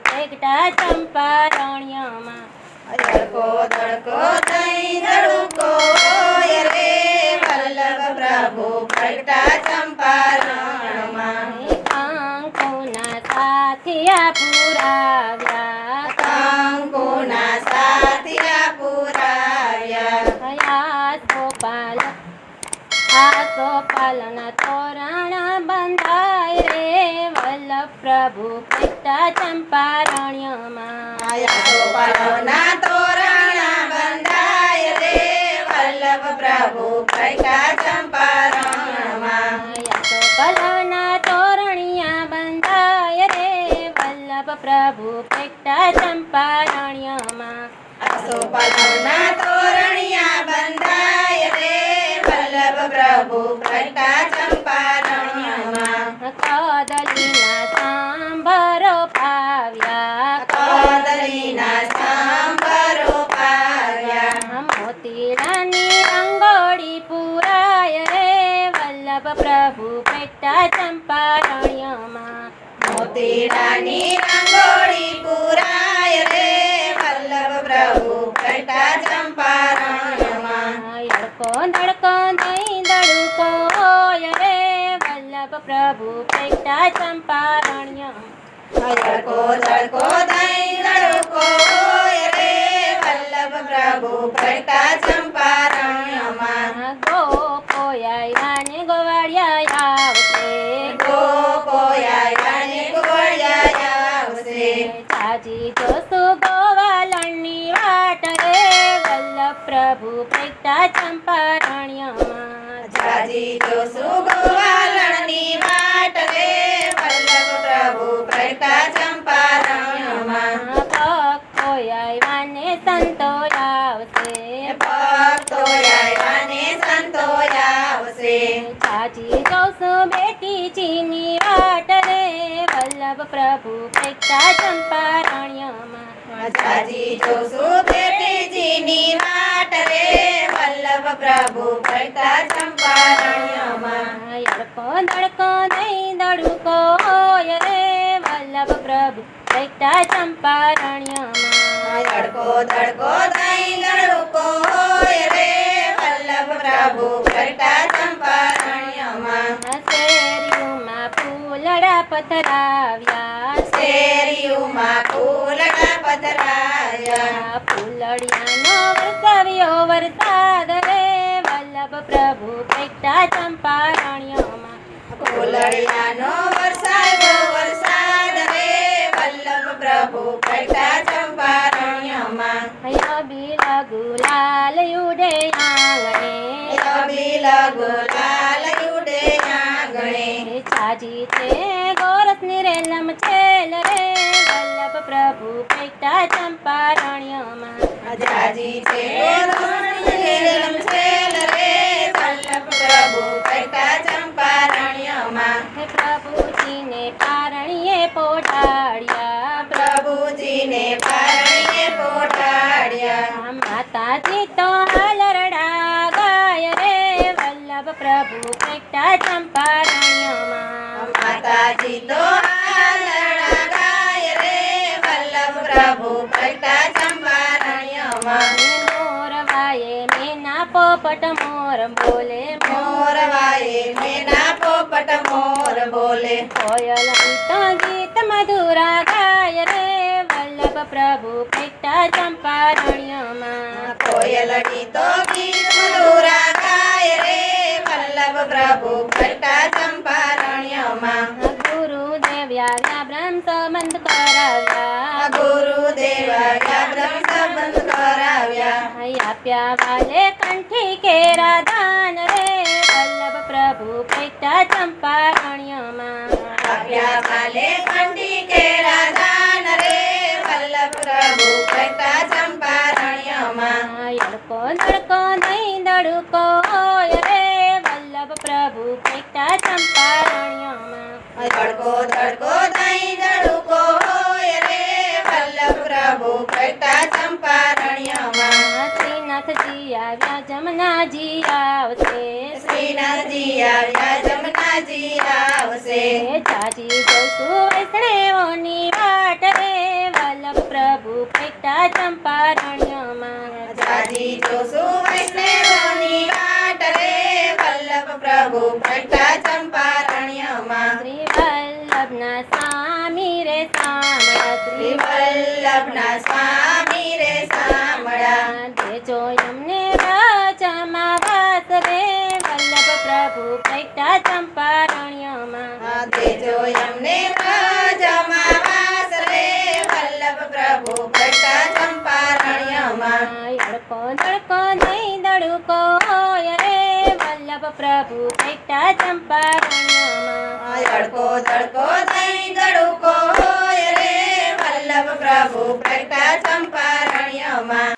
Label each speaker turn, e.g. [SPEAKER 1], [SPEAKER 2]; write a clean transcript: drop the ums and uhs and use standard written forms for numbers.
[SPEAKER 1] પેગટા ચંપારણ્યમાં
[SPEAKER 2] અડકો દડકો દહીં દડુકો હોય રે વલ્લભ પ્રભુ પ્રગટા ચંપારણમાં
[SPEAKER 1] કંકુના સાથિયા પુરાવ્યા
[SPEAKER 2] કંકુના સાથિયા પુરાવ્યા
[SPEAKER 1] આસોપાલના તોરણ બંધાય રે વલ્લભ પ્રભુ પેગટા ચંપારણ્યમાં
[SPEAKER 2] આસોપાલના તોરણ બંધાય રે વલ્લભ પ્રભુ પ્રગટા ચંપારણમાં
[SPEAKER 1] આસોપાલના તોરણિયા બંધાય રે વલ્લભ પ્રભુ પેગટા ચંપારણ્યમાં
[SPEAKER 2] આસોપાલના તોરણિયા બંધાય રે વલ્લભ પ્રભુ પ્રગટા ચંપારણ્યમાં
[SPEAKER 1] કદલીના સાંભરો પાવ્યા
[SPEAKER 2] કદલીના સાંભરો પાવ્યા
[SPEAKER 1] મોતીડાની રંગોળી પુરાય રે વલ્લભ પ્રભુ પેગટા ચંપારણ્યમાં
[SPEAKER 2] મોતીડાની રંગોળી પુરાય રે વલ્લભ પ્રભુ પ્રગટા ચંપારણ્યમાં
[SPEAKER 1] અડકો દડકો દહીં દડુકો હોય રે વલ્લભ પ્રભુ પેગટા ચંપારણ્યમાં
[SPEAKER 2] અડકો દડકો દહીં દડુકો હોય રે વલ્લભ પ્રભુ પ્રગટા ચંપારણ્યમાં
[SPEAKER 1] ગોપોયાને ગોવાળિયા આવશે
[SPEAKER 2] ગોપોયાને ગોળિયા આવશે
[SPEAKER 1] ચાજી જોસુ ગોવાલણની વાટ રે વલ્લભ પ્રભુ પેગટા ચંપારણ્યમાં
[SPEAKER 2] જાજી જોસુ ગોવાલણની વાટ રે વલ્લભ પ્રભુ પ્રગટા ચંપારણ્યમાં
[SPEAKER 1] ભક્તોયાને સંતો આવશે
[SPEAKER 2] ભક્તો આવ્યાને સંતો આવશે
[SPEAKER 1] ચાજી જોસુ બેટીજીની વાટ રે વલ્લભ પ્રભુ પેગટા ચંપારણ્યમાં
[SPEAKER 2] જાજી જોસુ બેટીજીની વાટ રે વલ્લભ પ્રભુ પ્રગટા ચંપારણ્યમાં
[SPEAKER 1] અડકો દડકો દહીં દડુકો હોય રે વલ્લભ પ્રભુ પેગટા ચંપારણ્યમાં
[SPEAKER 2] અડકો દડકો દહીં દડુકો હોય રે વલ્લભ પ્રભુ પ્રગટા ચંપારણ્યમાં
[SPEAKER 1] શેરીઓમાં ફૂલડા પથરાવ્યા
[SPEAKER 2] શેરીઓમાં ફૂલડા પધરાયા
[SPEAKER 1] ફૂલડિયાનો વરસાવ્યો વરસાદ રે વલ્લભ પ્રભુ પેગટા ચંપારણ્યમાં
[SPEAKER 2] ફૂલડિયાનો વરસાવ્યો વરસાદ રે વલ્લભ પ્રભુ પ્રગટા ચંપારણ્યમાં
[SPEAKER 1] અબીલ ગુલાલ ઉડે આંગણે
[SPEAKER 2] અબીલ ગુલાલ ઉડે આંગણે
[SPEAKER 1] ચાજી છે ગોરસની રેલમ છેલ રે વલ્લભ પ્રભુ પેગટા ચંપારણ્યમાં
[SPEAKER 2] જાજી છે ગોરસની છેલ રે વલ્લભ પ્રભુ પ્રગટા ચંપારણ્યમાં
[SPEAKER 1] પ્રભુજીને પારણીએ પોઢાડ્યા
[SPEAKER 2] પ્રભુજીને પારણીએ પોઢાડ્યા
[SPEAKER 1] માતાજી તો હાલરડા ગાય રે વલ્લભ પ્રભુ પેગટા ચંપારણ્યમાં
[SPEAKER 2] માતાજી તો હાલરડા ગાય રે વલ્લભ પ્રભુ પ્રગટા ચંપારણ્યમાં
[SPEAKER 1] મોરવાએ મેના પોપટ મોર બોલે
[SPEAKER 2] મોરવાએ મેના પોપટ મોર બોલે
[SPEAKER 1] કોયલ અંત ગીત મધુરા ગાય રે વલ્લભ પ્રભુ પેગટા ચંપારણ્યમાં
[SPEAKER 2] કોયલડી તો ગીત મધુરા ગાય રે વલ્લભ પ્રભુ પ્રગટા ચંપારણ્યમાં
[SPEAKER 1] ગુરુદેવ આવ્યા બ્રહ્મ સંબંધ કરાવ્યા
[SPEAKER 2] ગુરુદેવ આવ્યા બ્રહ્મ સંબંધ કરાવ્યા
[SPEAKER 1] આપ્યા વાલે કંઠી કેરા દાન રે વલ્લભ પ્રભુ પેગટા ચંપારણ્યમાં
[SPEAKER 2] આપ્યા કાલે કંઠી કેરા દાન રે વલ્લભ પ્રભુ પ્રગટા ચંપારણ્યમાં
[SPEAKER 1] અડકો દડકો દહીં દડુકો હોય રે વલ્લભ પ્રભુ પેગટા ચંપારણ્યમાં
[SPEAKER 2] અડકો દડકો દહીં દડુકો હોય રે વલ્લભ પ્રભુ પ્રગટા ચંપારણ્યમાં
[SPEAKER 1] શ્રીનાથજી આવ્યા જમનાજી આવશે
[SPEAKER 2] શ્રીનાથજી આવ્યા જમનાજી આવશે
[SPEAKER 1] ચાજી જશું વૈષ્ણવોની વાટ રે ચંપારણ્યમાં
[SPEAKER 2] જાજી જોશું વૈષ્ણવોની વાટ રે વલ્લભ પ્રભુ પ્રગટા ચંપારણ્યમાં
[SPEAKER 1] શ્રી વલ્લભના સ્વામી રે સામળા
[SPEAKER 2] શ્રી વલ્લભના સ્વામી રે સામળા
[SPEAKER 1] દેજો એમને રાજામાં વાસ રે વલ્લભ પ્રભુ પ્રગટા ચંપારણ્યમાં
[SPEAKER 2] દેજો એમને રાજમાં વાસ રે વલ્લભ પ્રભુ પ્રગટા ચંપારણ્યમાં
[SPEAKER 1] અડકો દડકો નહીં દડુકો હોય રે વલ્લભ પ્રભુ પ્રગટા ચંપારણ્યમાં
[SPEAKER 2] અડકો દડકો દહીં દડુકો હોય રે વલ્લભ પ્રભુ પ્રગટા ચંપારણ્યમાં